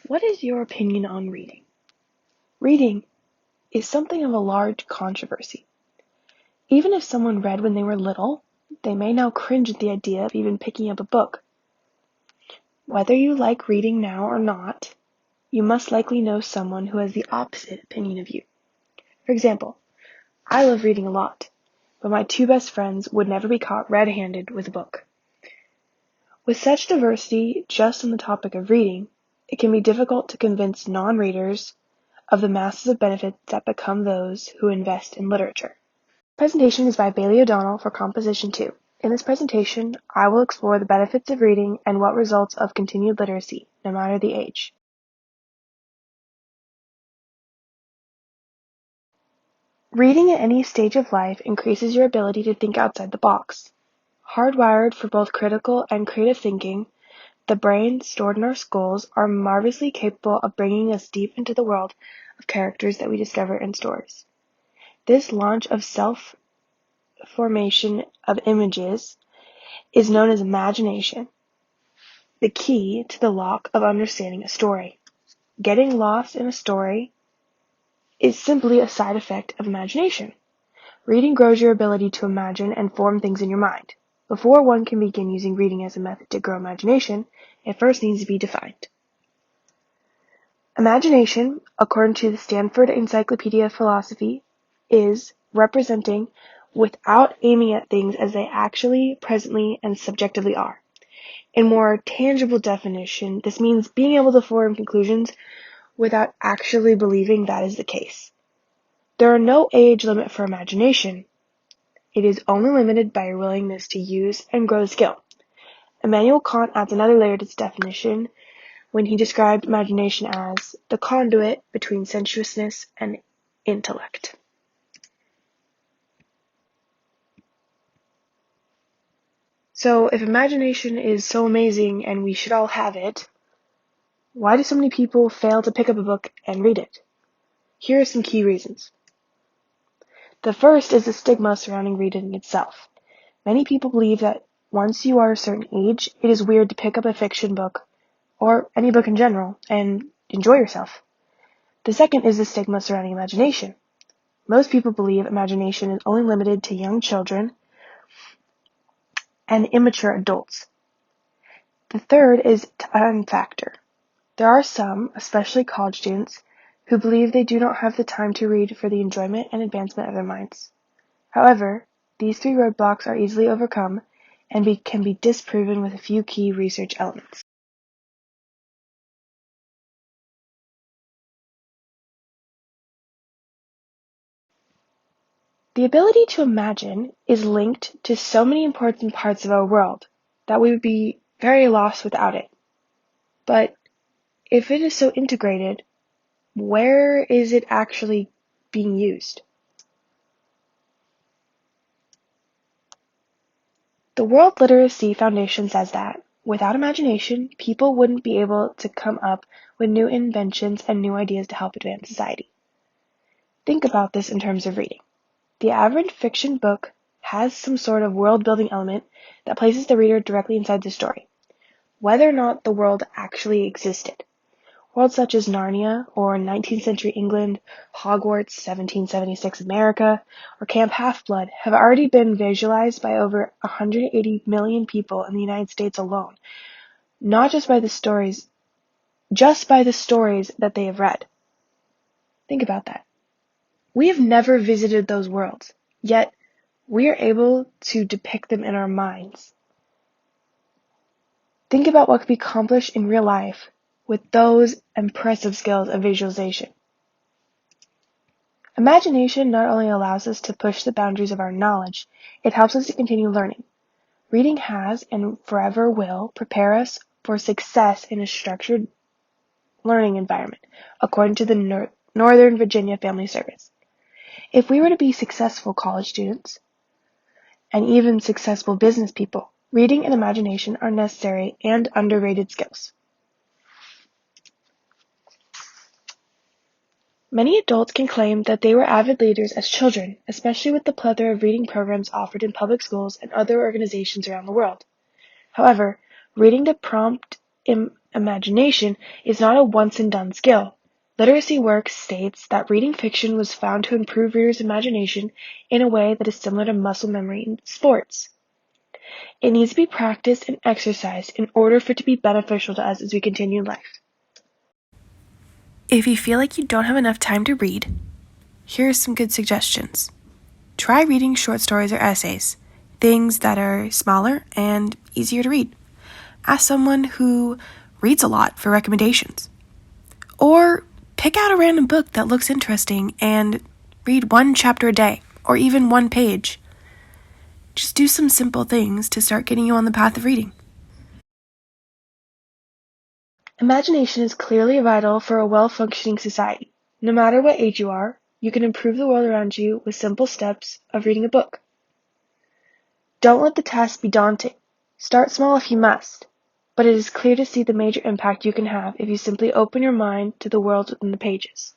What is your opinion on reading? Reading is something of a large controversy. Even if someone read when they were little, they may now cringe at the idea of even picking up a book. Whether you like reading now or not, you must likely know someone who has the opposite opinion of you. For example, I love reading a lot, but my two best friends would never be caught red-handed with a book. With such diversity just on the topic of reading, it can be difficult to convince non-readers of the masses of benefits that become those who invest in literature. Presentation is by Bailey O'Donnell for Composition 2. In this presentation, I will explore the benefits of reading and what results of continued literacy, no matter the age. Reading at any stage of life increases your ability to think outside the box. Hardwired for both critical and creative thinking, the brains stored in our skulls are marvelously capable of bringing us deep into the world of characters that we discover in stories. This launch of self-formation of images is known as imagination, the key to the lock of understanding a story. Getting lost in a story is simply a side effect of imagination. Reading grows your ability to imagine and form things in your mind. Before one can begin using reading as a method to grow imagination, it first needs to be defined. Imagination, according to the Stanford Encyclopedia of Philosophy, is representing without aiming at things as they actually, presently, and subjectively are. In more tangible definition, this means being able to form conclusions without actually believing that is the case. There are no age limit for imagination. It is only limited by your willingness to use and grow the skill. Immanuel Kant adds another layer to this definition when he described imagination as the conduit between sensuousness and intellect. So if imagination is so amazing and we should all have it, why do so many people fail to pick up a book and read it? Here are some key reasons. The first is the stigma surrounding reading itself. Many people believe that once you are a certain age, it is weird to pick up a fiction book, or any book in general, and enjoy yourself. The second is the stigma surrounding imagination. Most people believe imagination is only limited to young children and immature adults. The third is time factor. There are some, especially college students, who believe they do not have the time to read for the enjoyment and advancement of their minds. However, these three roadblocks are easily overcome and can be disproven with a few key research elements. The ability to imagine is linked to so many important parts of our world that we would be very lost without it. But if it is so integrated, where is it actually being used? The World Literacy Foundation says that without imagination, people wouldn't be able to come up with new inventions and new ideas to help advance society. Think about this in terms of reading. The average fiction book has some sort of world-building element that places the reader directly inside the story, whether or not the world actually existed. Worlds such as Narnia, or 19th century England, Hogwarts, 1776 America, or Camp Half-Blood have already been visualized by over 180 million people in the United States alone, not just by the stories that they have read. Think about that. We have never visited those worlds, yet we are able to depict them in our minds. Think about what could be accomplished in real life with those impressive skills of visualization. Imagination not only allows us to push the boundaries of our knowledge, it helps us to continue learning. Reading has and forever will prepare us for success in a structured learning environment, according to the Northern Virginia Family Service. If we were to be successful college students, and even successful business people, reading and imagination are necessary and underrated skills. Many adults can claim that they were avid readers as children, especially with the plethora of reading programs offered in public schools and other organizations around the world. However, reading to prompt imagination is not a once-and-done skill. Literacy Works states that reading fiction was found to improve readers' imagination in a way that is similar to muscle memory in sports. It needs to be practiced and exercised in order for it to be beneficial to us as we continue life. If you feel like you don't have enough time to read, here are some good suggestions. Try reading short stories or essays, things that are smaller and easier to read. Ask someone who reads a lot for recommendations. Or pick out a random book that looks interesting and read one chapter a day, or even one page. Just do some simple things to start getting you on the path of reading. Imagination is clearly vital for a well-functioning society. No matter what age you are, you can improve the world around you with simple steps of reading a book. Don't let the task be daunting. Start small if you must, but it is clear to see the major impact you can have if you simply open your mind to the world within the pages.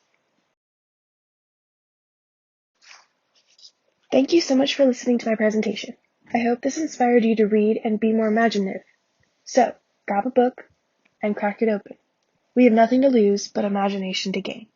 Thank you so much for listening to my presentation. I hope this inspired you to read and be more imaginative. So, grab a book and crack it open. We have nothing to lose but imagination to gain.